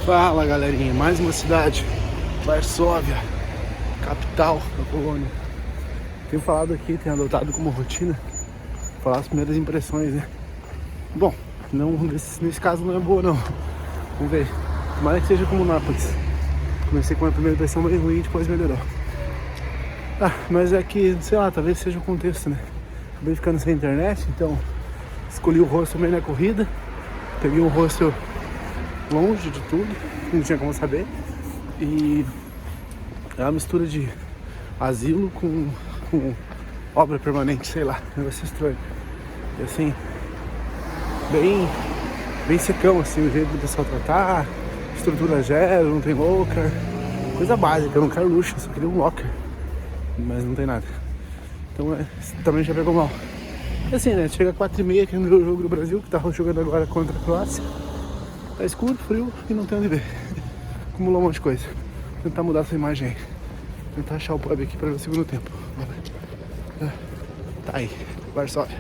Fala galerinha, mais uma cidade, Varsóvia, capital da Polônia. Tenho falado aqui, tenho adotado como rotina falar as primeiras impressões, né? Bom, não, nesse caso não é boa não. Vamos ver, tomara que seja como Nápoles. Comecei com a primeira impressão bem ruim e depois melhorou. Mas é que, sei lá, talvez seja o contexto, né? Acabei ficando sem internet, então escolhi o rosto meio na corrida. Peguei um rosto longe de tudo, não tinha como saber. E é uma mistura de asilo com obra permanente, sei lá, negócio estranho. E assim, bem secão assim, o jeito do pessoal tratar, estrutura zero, não tem locker, coisa básica, eu não quero luxo, eu só queria um locker, mas não tem nada. Então também já pegou mal. E assim, né, chega 4h30 aqui no jogo do Brasil, que tá jogando agora contra a Croácia. Tá escuro, frio e não tem onde ver. Acumulou um monte de coisa. Vou tentar mudar essa imagem aí. Tentar achar o pub aqui para ver o segundo tempo. Tá aí, Varsóvia.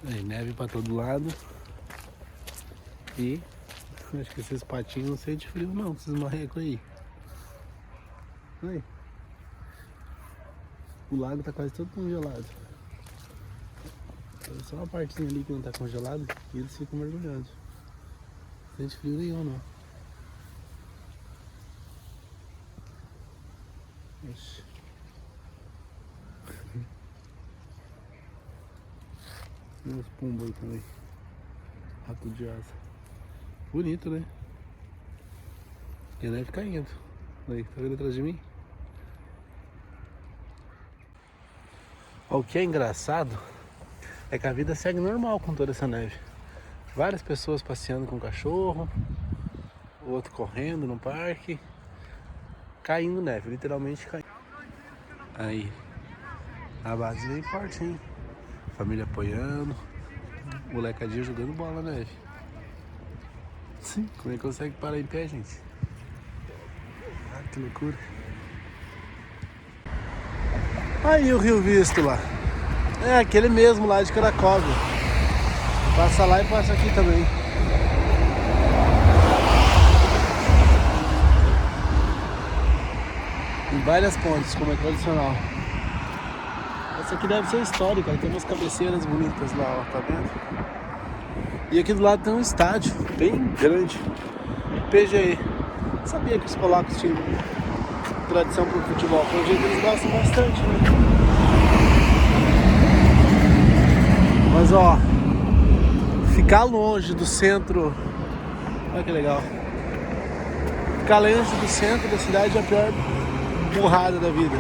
Aí, neve pra todo lado. E acho que esses patinhos não sentem de frio não, esses marrecos aí. Aí. O lago tá quase todo congelado. Só uma partezinha ali que não tá congelada e eles ficam mergulhando. Não sente frio nenhum não. Ixi. Tem uns pombos aí também. Rato de asa. Bonito, né? E a neve caindo. Aí, tá vendo atrás de mim? O que é engraçado é que a vida segue normal com toda essa neve. Várias pessoas passeando com o cachorro, o outro correndo no parque, caindo neve, literalmente caindo. Aí, a base vem forte, hein? Família apoiando, molecadinha jogando bola na neve. Sim, como é que consegue parar em pé, gente? Que loucura. Aí o Rio Visto lá. É aquele mesmo lá de Cracóvia. Passa lá e passa aqui também. Em várias pontes, como é tradicional. Essa aqui deve ser histórica, tem umas cabeceiras bonitas lá, ó, tá vendo? E aqui do lado tem um estádio bem grande, PGE. Sabia que os polacos tinham tradição pro futebol, pelo jeito eles gostam bastante, né? Mas ó, ficar longe do centro, olha que legal. Ficar longe do centro da cidade é a pior burrada da vida.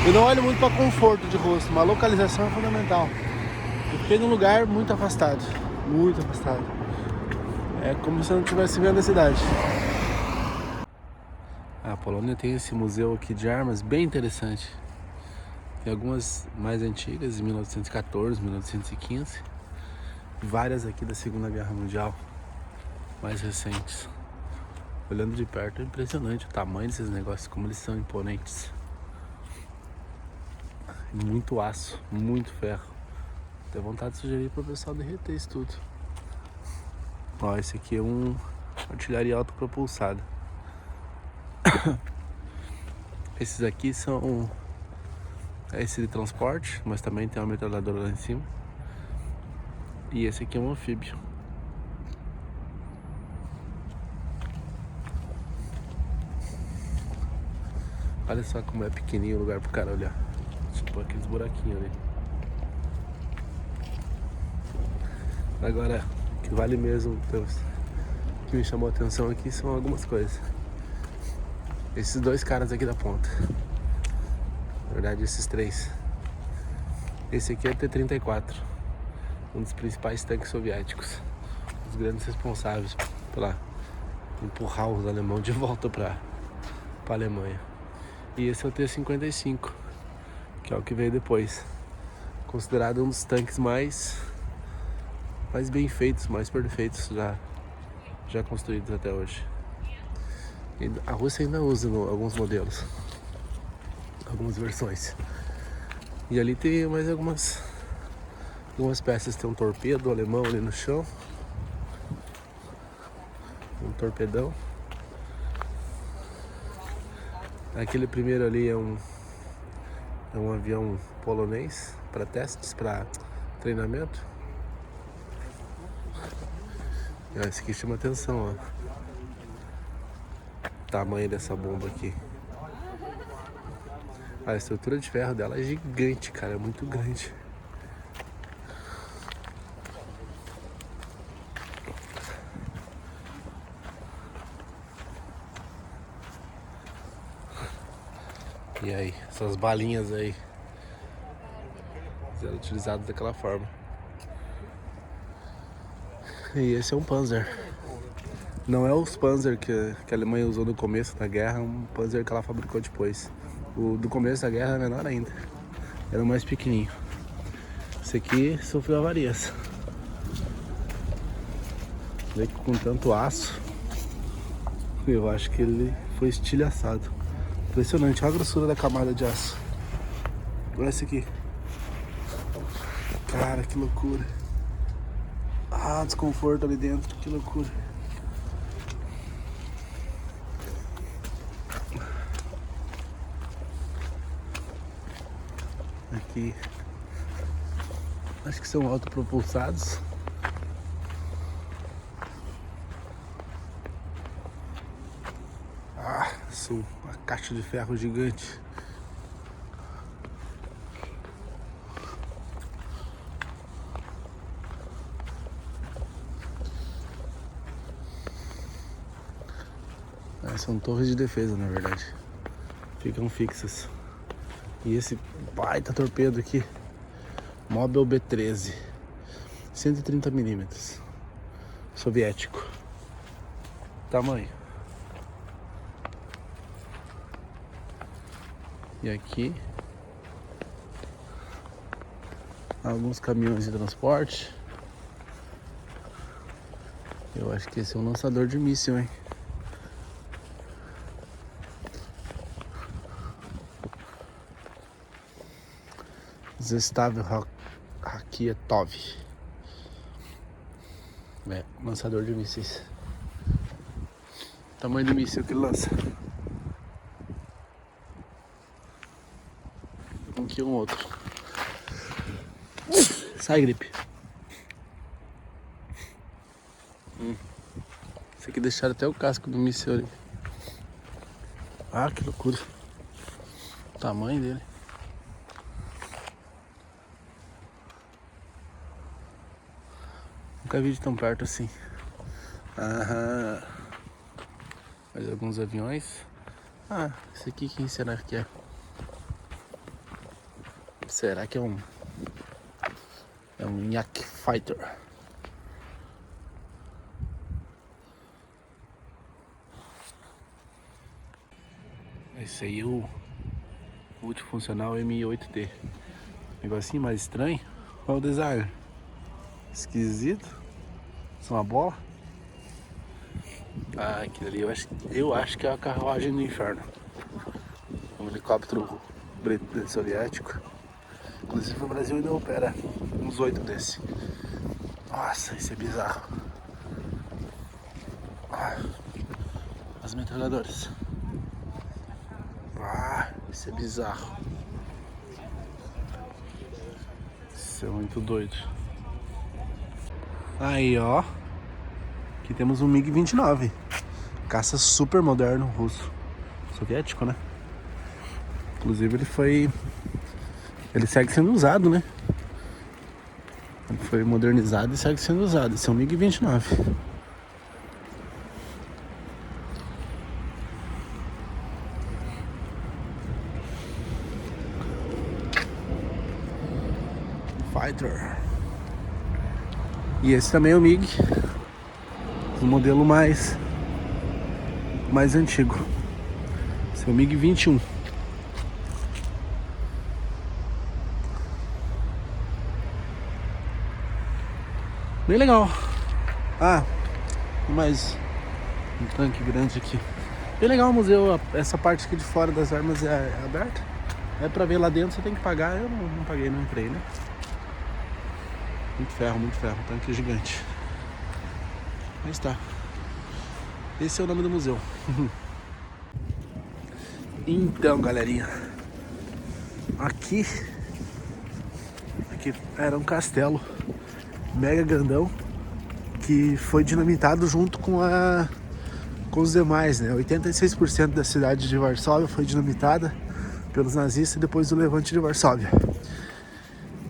Eu não olho muito para conforto de rosto, mas a localização é fundamental. Eu fiquei num lugar muito afastado. Muito afastado. É como se eu não estivesse vendo a cidade. A Polônia tem esse museu aqui de armas bem interessante. Tem algumas mais antigas, de 1914, 1915. Várias aqui da Segunda Guerra Mundial, mais recentes. Olhando de perto é impressionante o tamanho desses negócios, como eles são imponentes. Muito aço, muito ferro. Tenho vontade de sugerir para o pessoal derreter isso tudo. Ó, esse aqui é um artilharia autopropulsada. Esses aqui são esse de transporte, mas também tem uma metralhadora lá em cima. E esse aqui é um anfíbio. Olha só como é pequenininho o lugar pro cara olhar. Tipo aqueles buraquinhos ali. Agora, o que vale mesmo, o que me chamou a atenção aqui são algumas coisas. Esses dois caras aqui da ponta. Na verdade, esses três. Esse aqui é o T-34, um dos principais tanques soviéticos. Os grandes responsáveis por empurrar os alemães de volta pra Alemanha. E esse é o T-55, que é o que veio depois. Considerado um dos tanques mais bem feitos, mais perfeitos já construídos até hoje. E a Rússia ainda usa alguns modelos, algumas versões. E ali tem mais algumas peças. Tem um torpedo alemão ali no chão, um torpedão. Aquele primeiro ali é um avião polonês para testes, para treinamento. Esse aqui chama atenção, ó. O tamanho dessa bomba aqui. A estrutura de ferro dela é gigante, cara, é muito grande. E aí, essas balinhas aí eram utilizadas daquela forma. E esse é um Panzer. Não é os Panzer que a Alemanha usou no começo da guerra, é um Panzer que ela fabricou depois. O do começo da guerra era menor ainda, era o mais pequenininho. Esse aqui sofreu avarias. Vê que com tanto aço, eu acho que ele foi estilhaçado. Impressionante, olha a grossura da camada de aço. Olha esse aqui. Cara, que loucura. Ah, desconforto ali dentro, que loucura. Aqui, acho que são autopropulsados. Ah, são uma caixa de ferro gigante. São torres de defesa, na verdade. Ficam fixas. E esse baita torpedo aqui, Model B-13, 130 mm, soviético. Tamanho. E aqui, alguns caminhões de transporte. Eu acho que esse é um lançador de míssil, hein? Zestav Raketov. Lançador de mísseis. Tamanho do míssil que ele lança. Aqui um outro. Sai, gripe. Esse aqui deixaram até o casco do míssil ali. Ah, que loucura. O tamanho dele. Nunca vi de tão perto assim. Aham. Mais alguns aviões. Ah, esse aqui quem será que é? Será que é um Yak Fighter? Esse aí é o multifuncional M8T. Negocinho mais estranho. Olha o design. Esquisito. Isso é uma bola? Ah, aquilo ali eu acho que é a carruagem do inferno. Um helicóptero soviético. Inclusive o Brasil ainda opera uns 8 desse. Nossa, isso é bizarro. Ah, as metralhadoras. Ah, isso é bizarro. Isso é muito doido. Aí, ó. Aqui temos um MiG-29. Caça super moderno russo. Soviético, né? Inclusive ele segue sendo usado, né? Ele foi modernizado e segue sendo usado. Esse é um MiG-29. Fighter. E esse também é o MiG. O modelo mais antigo. Esse é o MiG-21. Bem legal. Ah, mais um tanque grande aqui. Bem legal o museu. Essa parte aqui de fora das armas é aberta. É pra ver lá dentro, você tem que pagar. Eu não paguei, não entrei, né? Muito ferro, um tanque gigante. Aí está. Esse é o nome do museu. Então, galerinha, aqui era um castelo mega grandão que foi dinamitado junto com os demais, né? 86% da cidade de Varsóvia foi dinamitada pelos nazistas depois do levante de Varsóvia.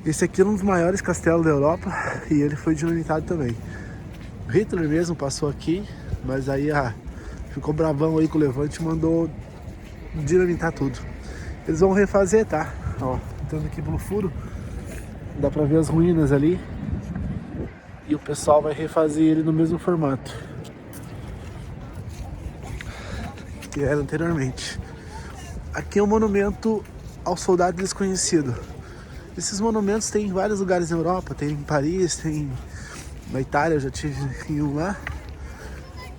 Esse aqui é um dos maiores castelos da Europa e ele foi dinamitado também. Hitler mesmo passou aqui, mas aí ficou bravão aí com o levante e mandou dinamitar tudo. Eles vão refazer, tá? Ó, entrando aqui pelo furo, dá pra ver as ruínas ali. E o pessoal vai refazer ele no mesmo formato que era anteriormente. Aqui é um monumento ao soldado desconhecido. Esses monumentos tem em vários lugares na Europa, tem em Paris, tem na Itália, eu já tive em um lá.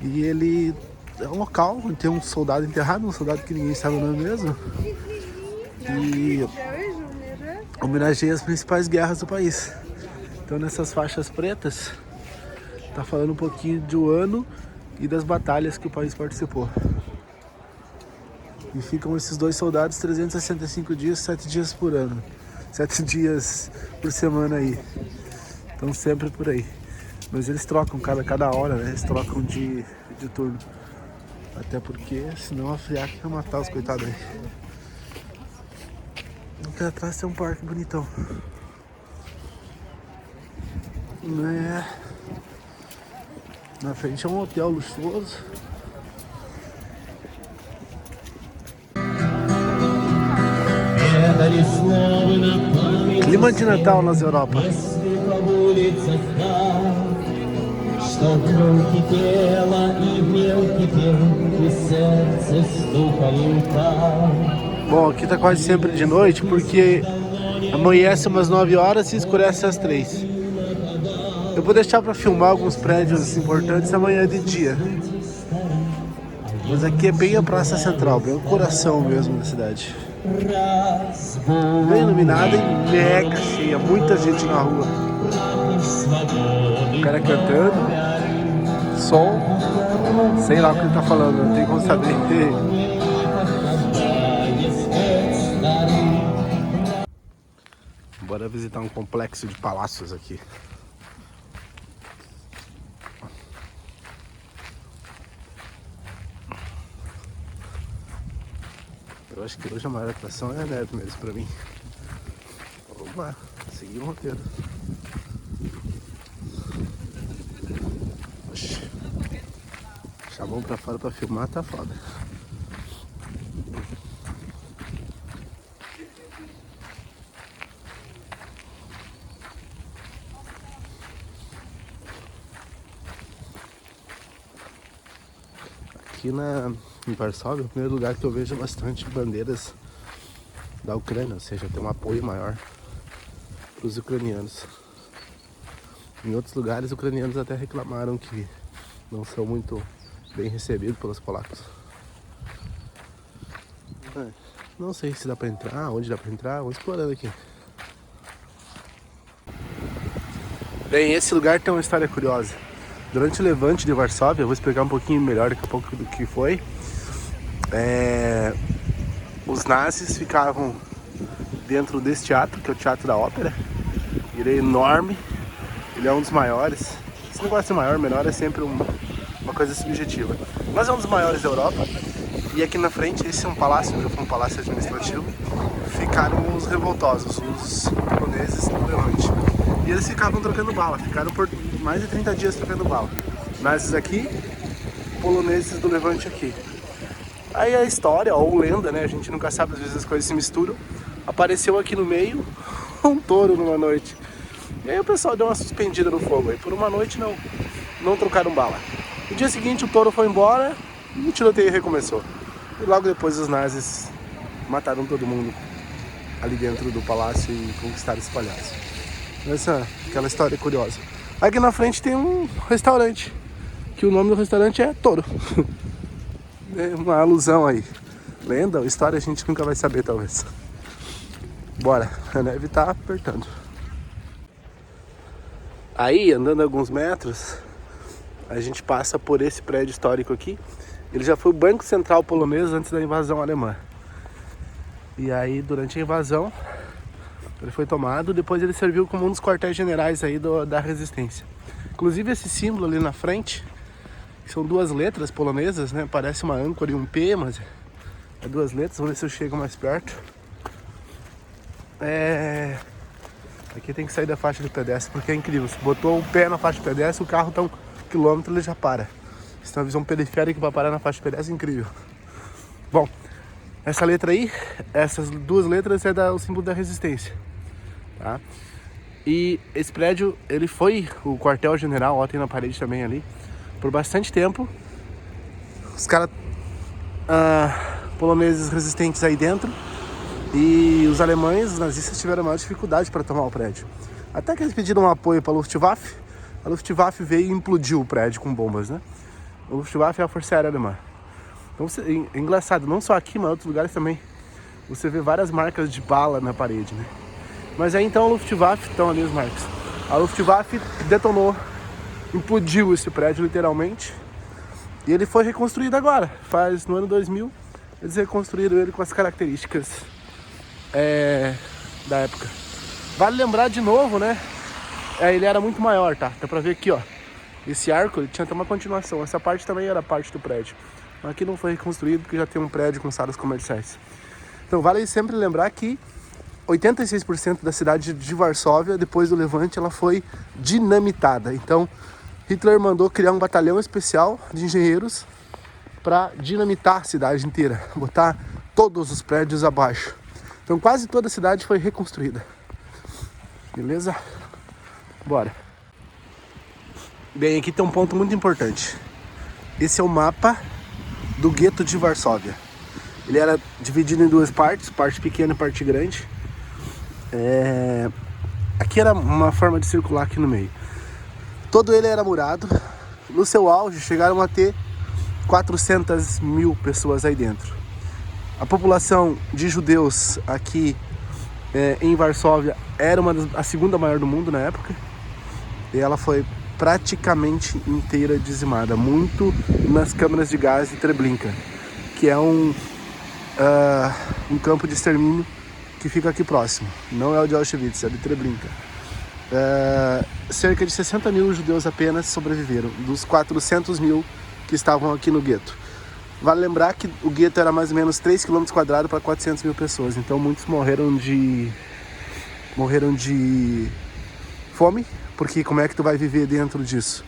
E ele é um local onde tem um soldado enterrado, um soldado que ninguém sabe o nome mesmo. E homenageia as principais guerras do país. Então nessas faixas pretas, tá falando um pouquinho do ano e das batalhas que o país participou. E ficam esses dois soldados 365 dias, 7 dias por ano. 7 dias por semana aí. Estão sempre por aí. Mas eles trocam cada hora, né? Eles trocam de turno. Até porque senão a friaca ia matar os coitados aí. Aqui atrás tem um parque bonitão. Na frente é um hotel luxuoso. Clima de Natal nas Europa. Bom, aqui tá quase sempre de noite porque amanhece umas 9 horas e escurece às 3. Eu vou deixar pra filmar alguns prédios importantes amanhã de dia. Mas aqui é bem a praça central, bem o coração mesmo da cidade. Bem iluminada e mega cheia, muita gente na rua. O cara cantando, som, sei lá o que ele tá falando, não tem como saber. Bora visitar um complexo de palácios aqui. Eu acho que hoje a maior atração é a neve mesmo pra mim. Vamos lá, seguir o roteiro. Oxi. Chamou pra fora pra filmar, tá foda. Aqui em Varsóvia, o primeiro lugar que eu vejo bastante bandeiras da Ucrânia, ou seja, tem um apoio maior para os ucranianos. Em outros lugares, ucranianos até reclamaram que não são muito bem recebidos pelos polacos. Não sei se dá para entrar, onde dá para entrar, vou explorando aqui. Bem, esse lugar tem uma história curiosa. Durante o levante de Varsóvia, eu vou explicar um pouquinho melhor daqui a pouco do que foi. Os nazis ficavam dentro desse teatro, que é o Teatro da Ópera. Ele é enorme, ele é um dos maiores. Esse negócio de maior, menor é sempre uma coisa subjetiva. Mas é um dos maiores da Europa. E aqui na frente, esse é um palácio, um palácio administrativo. Ficaram os revoltosos, os poloneses do levante. E eles ficavam trocando bala, ficaram por mais de 30 dias trocando bala. Nazis aqui, poloneses do levante aqui. Aí a história, ou lenda, né, a gente nunca sabe, às vezes as coisas se misturam. Apareceu aqui no meio um touro numa noite. E aí o pessoal deu uma suspendida no fogo. E por uma noite não trocaram bala. No dia seguinte o touro foi embora e o tiroteio recomeçou. E logo depois os nazis mataram todo mundo ali dentro do palácio e conquistaram esse palhaço. Aquela história curiosa. Aqui na frente tem um restaurante, que o nome do restaurante é Touro. É uma alusão aí. Lenda ou história a gente nunca vai saber, talvez. Bora, a neve tá apertando. Aí, andando alguns metros, a gente passa por esse prédio histórico aqui. Ele já foi o Banco Central polonês antes da invasão alemã. E aí, durante a invasão, ele foi tomado. Depois ele serviu como um dos quartéis generais aí da resistência. Inclusive esse símbolo ali na frente, que são duas letras polonesas, né? Parece uma âncora e um P, mas é duas letras. Vamos ver se eu chego mais perto. Aqui tem que sair da faixa de pedestre, porque é incrível. Se botou o pé na faixa de pedestre, o carro tá 1 quilômetro, ele já para. Você tem uma visão periférica para parar na faixa de pedestre, é incrível. Bom, essa letra aí, essas duas letras é o símbolo da resistência, tá? E esse prédio, ele foi o quartel-general, ó, tem na parede também ali, por bastante tempo. Os caras poloneses resistentes aí dentro. E os alemães, os nazistas, tiveram maior dificuldade para tomar o prédio. Até que eles pediram um apoio para a Luftwaffe. A Luftwaffe veio e implodiu o prédio com bombas, né? A Luftwaffe é a Força Aérea Alemã. Então, é engraçado, não só aqui, mas em outros lugares também. Você vê várias marcas de bala na parede, né? Mas aí então a Luftwaffe, estão ali as marcas. A Luftwaffe detonou, implodiu esse prédio literalmente. E ele foi reconstruído agora. No ano 2000, eles reconstruíram ele com as características da época. Vale lembrar de novo, né? Ele era muito maior, tá? Dá pra ver aqui, ó. Esse arco, ele tinha até uma continuação. Essa parte também era parte do prédio. Aqui não foi reconstruído porque já tem um prédio com salas comerciais. Então vale sempre lembrar que 86% da cidade de Varsóvia, depois do levante, ela foi dinamitada. Então Hitler mandou criar um batalhão especial de engenheiros para dinamitar a cidade inteira, botar todos os prédios abaixo. Então quase toda a cidade foi reconstruída. Beleza? Bora. Bem, aqui tem um ponto muito importante. Esse é o mapa do gueto de Varsóvia. Ele era dividido em duas partes, parte pequena e parte grande. Aqui era uma forma de circular aqui no meio. Todo ele era murado. No seu auge chegaram a ter 400 mil pessoas aí dentro. A população de judeus aqui em Varsóvia era a segunda maior do mundo na época. E ela foi praticamente inteira dizimada. Muito nas câmaras de gás de Treblinka, que é um campo de extermínio que fica aqui próximo. Não é o de Auschwitz, é o de Treblinka. Cerca de 60 mil judeus apenas sobreviveram, dos 400 mil que estavam aqui no gueto. Vale lembrar que o gueto era mais ou menos 3 km² para 400 mil pessoas, então muitos morreram de fome, porque como é que tu vai viver dentro disso?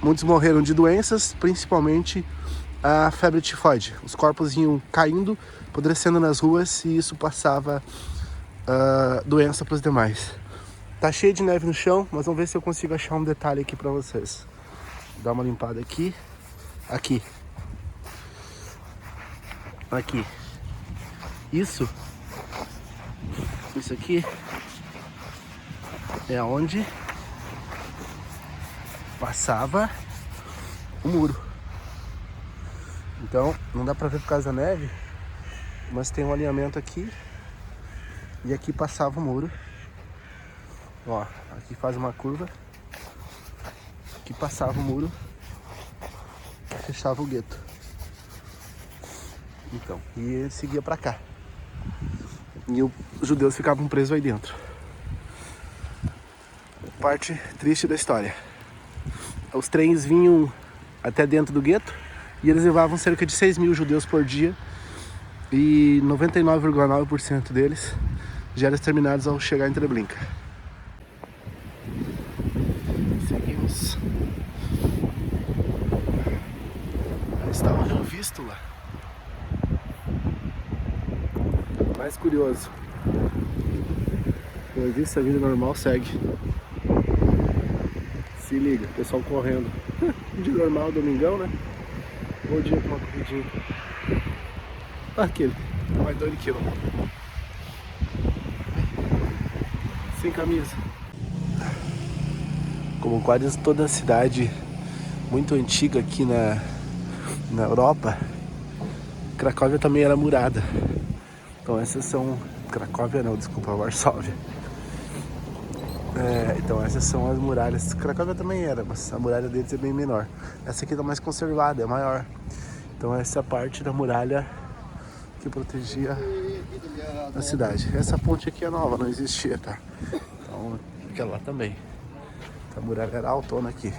Muitos morreram de doenças, principalmente a febre tifoide. Os corpos iam caindo, apodrecendo nas ruas e isso passava doença para os demais. Tá cheio de neve no chão, mas vamos ver se eu consigo achar um detalhe aqui para vocês. Dá uma limpada aqui. Aqui. Isso aqui é onde passava o muro. Então, não dá pra ver por causa da neve, mas tem um alinhamento aqui. E aqui passava o muro. Ó, aqui faz uma curva. Aqui passava o muro. Fechava o gueto. Então, e ele seguia pra cá. E os judeus ficavam presos aí dentro. Parte triste da história. Os trens vinham até dentro do gueto e eles levavam cerca de 6 mil judeus por dia. E 99,9% deles já eram exterminados ao chegar em Treblinka. Seguimos. Aí está o Rio Vístula. Mais curioso. Depois disso, a vida normal segue. Se liga, pessoal correndo. Dia normal, domingão, né? Bom dia pra uma corridinha. Aquele, mais doido que eu. Sem camisa. Como quase toda cidade muito antiga aqui na Europa, Cracóvia também era murada. Então essas são... Cracóvia não, desculpa, Varsóvia. Então essas são as muralhas. Cracóvia também era, mas a muralha deles é bem menor. Essa aqui tá mais conservada, é maior. Então essa parte da muralha que protegia a cidade. Essa ponte aqui é nova, não existia, tá? Então aquela lá também. A muralha era autona aqui.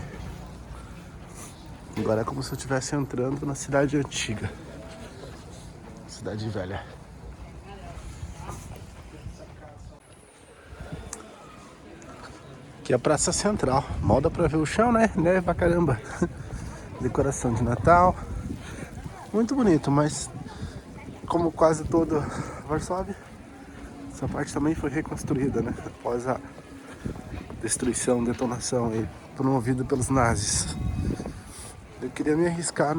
Agora é como se eu estivesse entrando na cidade antiga. Cidade velha. Aqui é a Praça Central. Mal dá pra ver o chão, né? Neve pra caramba. Decoração de Natal. Muito bonito, mas como quase toda Varsóvia, essa parte também foi reconstruída, né? Após a destruição, detonação aí, promovida pelos nazis. Eu queria me arriscar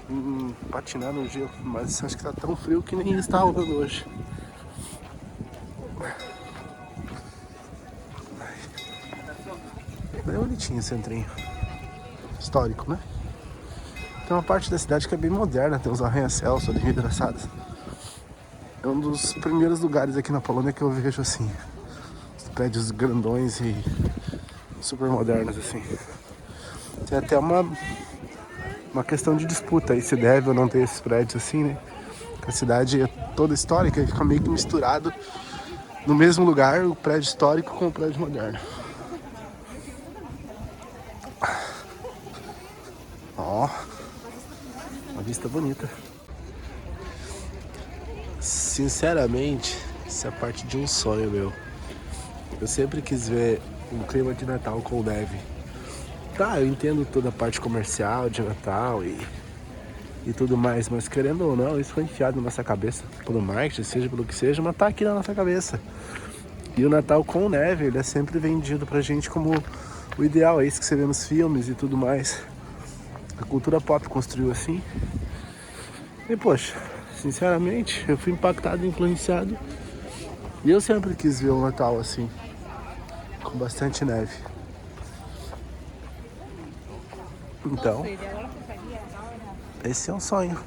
em patinar no gelo, mas acho que tá tão frio que nem está rolando hoje. Bem bonitinho o centrinho. Histórico, né? Tem uma parte da cidade que é bem moderna, tem uns arranha-céus ali engraçados. É um dos primeiros lugares aqui na Polônia que eu vejo assim, os prédios grandões e super modernos assim. Tem até uma questão de disputa aí, se deve ou não ter esses prédios assim, né? A cidade é toda histórica e fica meio que misturado no mesmo lugar, o prédio histórico com o prédio moderno. Ó, uma vista bonita. Sinceramente, isso é parte de um sonho meu. Eu sempre quis ver um clima de Natal com neve. Tá, eu entendo toda a parte comercial de Natal e tudo mais, mas querendo ou não, isso foi enfiado na nossa cabeça pelo marketing, seja pelo que seja, mas tá aqui na nossa cabeça. E o Natal com neve, ele é sempre vendido pra gente como o ideal, é isso que você vê nos filmes e tudo mais. A cultura pop construiu assim. E poxa, sinceramente, eu fui impactado e influenciado. E eu sempre quis ver um Natal assim, com bastante neve. Então, esse é um sonho.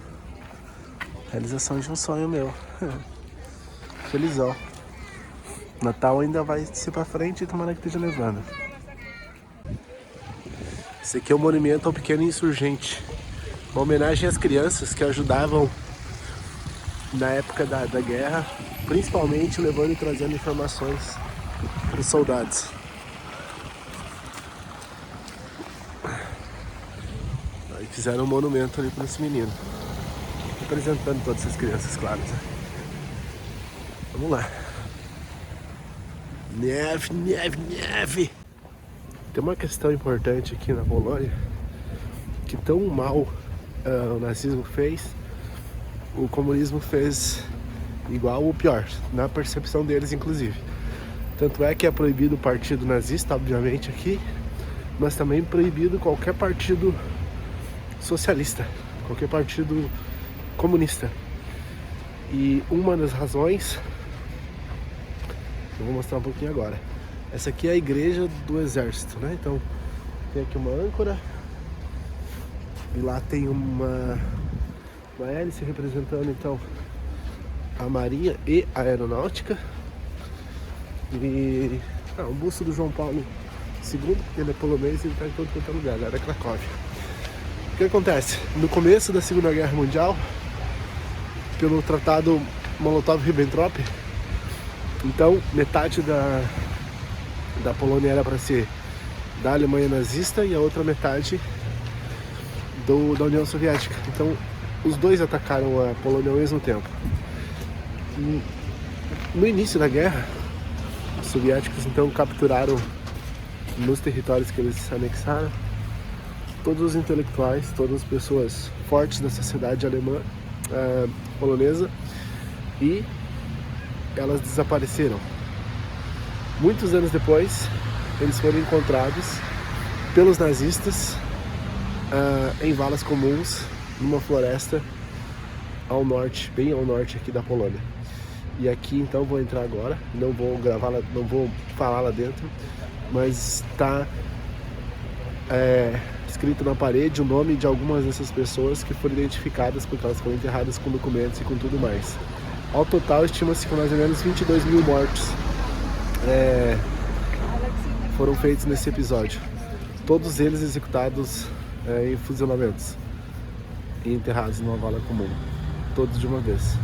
Realização de um sonho meu. Felizão. Natal ainda vai ser pra frente e tomara que esteja nevando. Esse aqui é o monumento ao pequeno insurgente. Uma homenagem às crianças que ajudavam na época da guerra, principalmente levando e trazendo informações para os soldados. Aí fizeram um monumento ali para esse menino, representando todas essas crianças, claro. Vamos lá. Neve, neve, neve! Tem uma questão importante aqui na Polônia, que tão mal o nazismo fez, o comunismo fez igual ou pior, na percepção deles inclusive. Tanto é que é proibido o partido nazista, obviamente, aqui, mas também proibido qualquer partido socialista, qualquer partido comunista. E uma das razões, eu vou mostrar um pouquinho agora. Essa aqui é a igreja do exército, né? Então tem aqui uma âncora e lá tem uma hélice representando então a marinha e a aeronáutica. E o busto do João Paulo II, ele é polonês e ele está em todo quanto é lugar, lá da Cracóvia. O que acontece? No começo da Segunda Guerra Mundial, pelo Tratado Molotov-Ribbentrop, então metade da Polônia era para ser da Alemanha nazista e a outra metade da União Soviética. Então os dois atacaram a Polônia ao mesmo tempo. No início da guerra, os soviéticos então capturaram nos territórios que eles anexaram todos os intelectuais, todas as pessoas fortes da sociedade alemã, polonesa, e elas desapareceram. Muitos anos depois, eles foram encontrados pelos nazistas em valas comuns, numa floresta ao norte, bem ao norte aqui da Polônia. E aqui então vou entrar agora, não vou gravar, não vou falar lá dentro, mas está escrito na parede o nome de algumas dessas pessoas que foram identificadas porque elas foram enterradas com documentos e com tudo mais. Ao total, estima-se que mais ou menos 22 mil mortos foram feitos nesse episódio. Todos eles executados em fuzilamentos e enterrados numa vala comum. Todos de uma vez.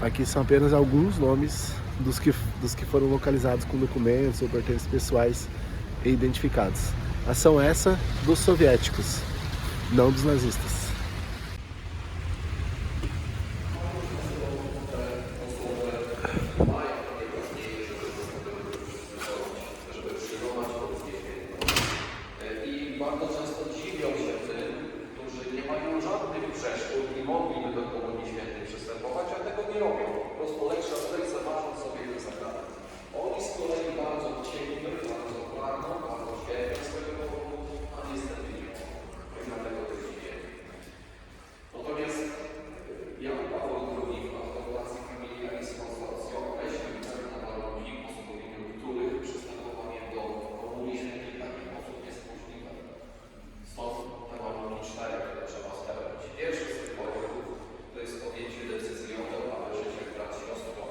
Aqui são apenas alguns nomes dos que foram localizados com documentos ou pertences pessoais e identificados. Ação essa dos soviéticos, não dos nazistas. Bardzo często dziwią się tym, którzy nie mają żadnych przeszkód i mogliby do Komunii Świętej przystępować, a tego nie robią. Po prostu lekceważą sobie ich zagrady. Oni z kolei bardzo chcieliby, bardzo pragną, bardzo cierpią z tego powodu, a niestety nie mogą. I dlatego to zdziwienie. Natomiast Jan Paweł II w autoryzacji Familiaris Consortio określił pewne warunki, w postanowieniu których przystępowanie do Komunii Świętej takich osób jest możliwe. Stąd te warunki 4, które trzeba spełnić. Pierwszy z tych warunków to jest podjęcie decyzji o tym, aby żyć jak brat siostrą,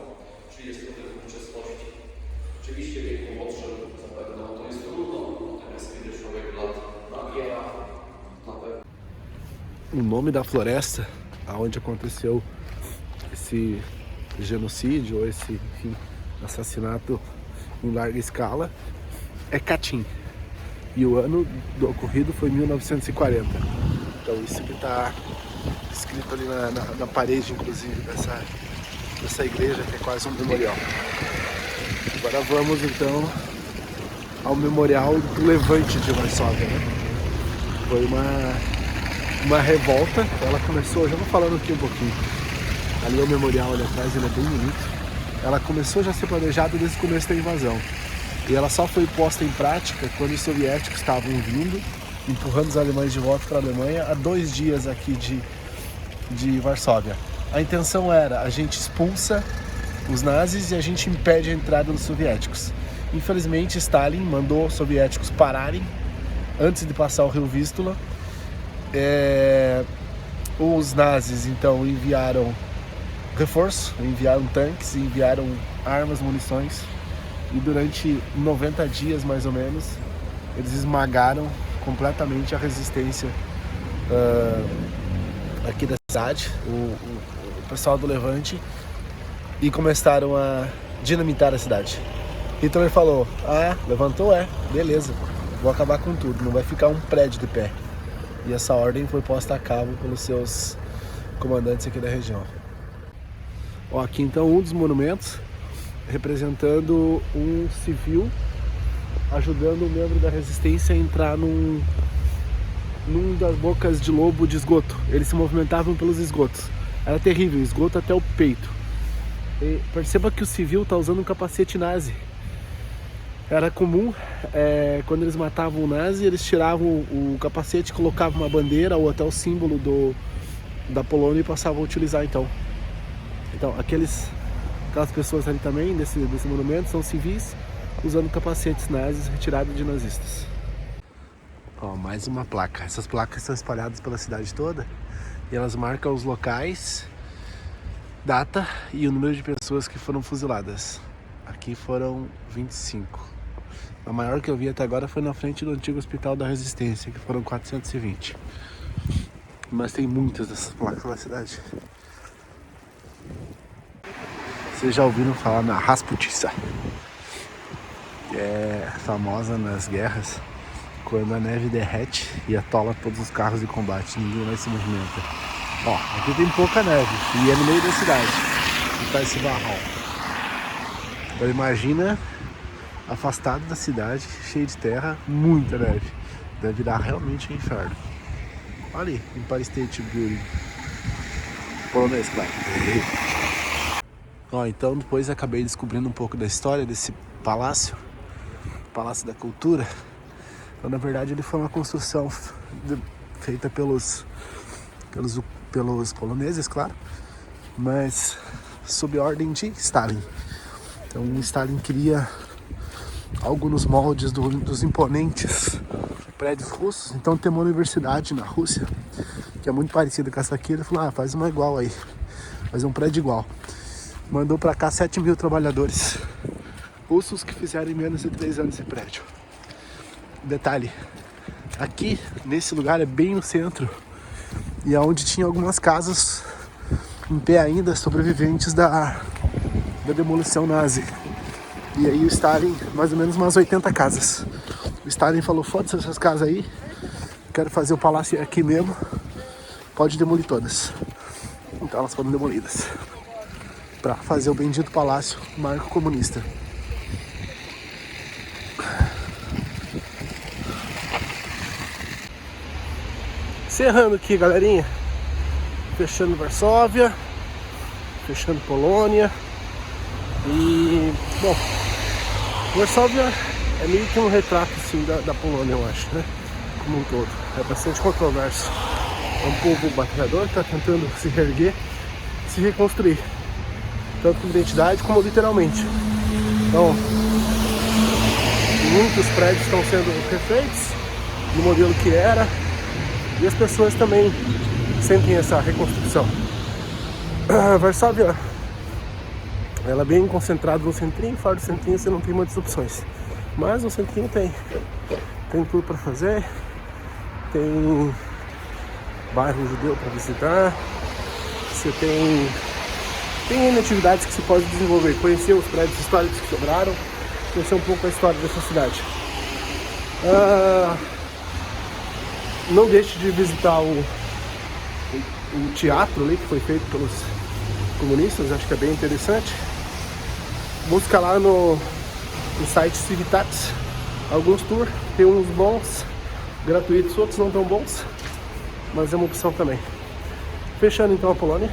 czyli jest to tylko uczestności. Oczywiście w wieku młodszym zapewne to jest trudno, natomiast kiedy człowiek lat nabiera, na pewno. O nome da floresta onde aconteceu esse genocídio ou esse, enfim, assassinato em larga escala é Katyn. E o ano do ocorrido foi 1940. Então isso que está escrito ali na parede, inclusive, dessa igreja, que é quase um memorial. Agora vamos então ao memorial do Levante de Varsóvia, né? Foi uma revolta, ela começou, já vou falando aqui um pouquinho. Ali é o memorial ali atrás, ele é bem bonito. Ela começou já a ser planejada desde o começo da invasão. E ela só foi posta em prática quando os soviéticos estavam vindo, empurrando os alemães de volta para a Alemanha, há 2 dias aqui de Varsóvia. A intenção era, a gente expulsa os nazis e a gente impede a entrada dos soviéticos. Infelizmente, Stalin mandou os soviéticos pararem antes de passar o rio Vístula. Os nazis, então, enviaram reforço, enviaram tanques, enviaram armas, munições. E durante 90 dias, mais ou menos, eles esmagaram completamente a resistência aqui da cidade, o pessoal do Levante, e começaram a dinamitar a cidade. Hitler falou, levantou, beleza, vou acabar com tudo, não vai ficar um prédio de pé. E essa ordem foi posta a cabo pelos seus comandantes aqui da região. Aqui então um dos monumentos, representando um civil ajudando um membro da resistência a entrar num das bocas de lobo de esgoto. Eles se movimentavam pelos esgotos. Era terrível, esgoto até o peito. E perceba que o civil está usando um capacete nazi. Era comum, quando eles matavam o nazi, eles tiravam o capacete, colocavam uma bandeira ou até o símbolo da Polônia e passavam a utilizar então. Então aquelas pessoas ali também, desse monumento, são civis usando capacetes nazis retirados de nazistas. Mais uma placa. Essas placas são espalhadas pela cidade toda e elas marcam os locais, data e o número de pessoas que foram fuziladas. Aqui foram 25. A maior que eu vi até agora foi na frente do antigo Hospital da Resistência, que foram 420. Mas tem muitas dessas placas na cidade. Vocês já ouviram falar na Rasputissa? Que é famosa nas guerras, quando a neve derrete e atola todos os carros de combate, ninguém mais se movimenta. Aqui tem pouca neve e é no meio da cidade que tá esse barral. Então imagina afastado da cidade, cheio de terra, muita neve. Deve virar realmente um inferno. Olha ali, Empire State Building. Polonês, claro. Então depois acabei descobrindo um pouco da história desse palácio, Palácio da Cultura. Então, na verdade, ele foi uma construção feita pelos poloneses, claro, mas sob ordem de Stalin. Então, Stalin queria algo nos moldes dos imponentes prédios russos. Então, tem uma universidade na Rússia que é muito parecida com essa aqui. Ele falou, faz uma igual aí, faz um prédio igual. Mandou para cá 7.000 trabalhadores russos que fizeram em menos de 3 anos esse prédio. Detalhe, aqui nesse lugar é bem no centro e é onde tinha algumas casas em pé ainda, sobreviventes da demolição nazi. E aí o Stalin, mais ou menos umas 80 casas. O Stalin falou, foda-se essas casas aí, quero fazer o palácio aqui mesmo, pode demolir todas. Então elas foram demolidas para fazer o bendito palácio marco comunista. Encerrando aqui, galerinha, fechando Varsóvia, fechando Polônia. E, bom, Varsóvia é meio que um retrato assim da Polônia, eu acho, né? Como um todo. É bastante controverso. É um povo batalhador que está tentando se reerguer, se reconstruir, tanto com identidade como literalmente. Então, muitos prédios estão sendo refeitos no modelo que era, e as pessoas também sentem essa reconstrução. Varsóvia, ela é bem concentrada no centrinho. Fora do centrinho você não tem muitas opções, mas no centrinho tem tudo para fazer. Tem bairro judeu para visitar, você tem atividades que você pode desenvolver, conhecer os prédios históricos que sobraram, conhecer um pouco a história dessa cidade. Não deixe de visitar o teatro ali que foi feito pelos comunistas, acho que é bem interessante. Busca lá no site Civitats alguns tours, tem uns bons gratuitos, outros não tão bons, mas é uma opção também. Fechando então a Polônia,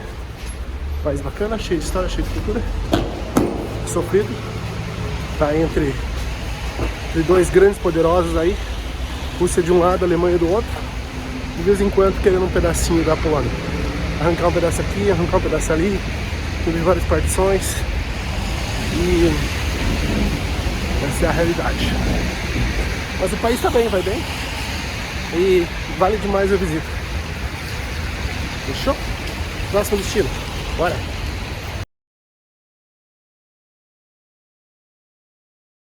país bacana, cheio de história, cheio de cultura, sofrido, tá entre dois grandes poderosos aí, Rússia de um lado, Alemanha do outro, de vez em quando querendo um pedacinho da Polônia, arrancar um pedaço aqui, arrancar um pedaço ali, teve várias partições, e essa é a realidade. Mas o país tá bem, vai bem, e vale demais a visita. Fechou? Próximo destino, bora!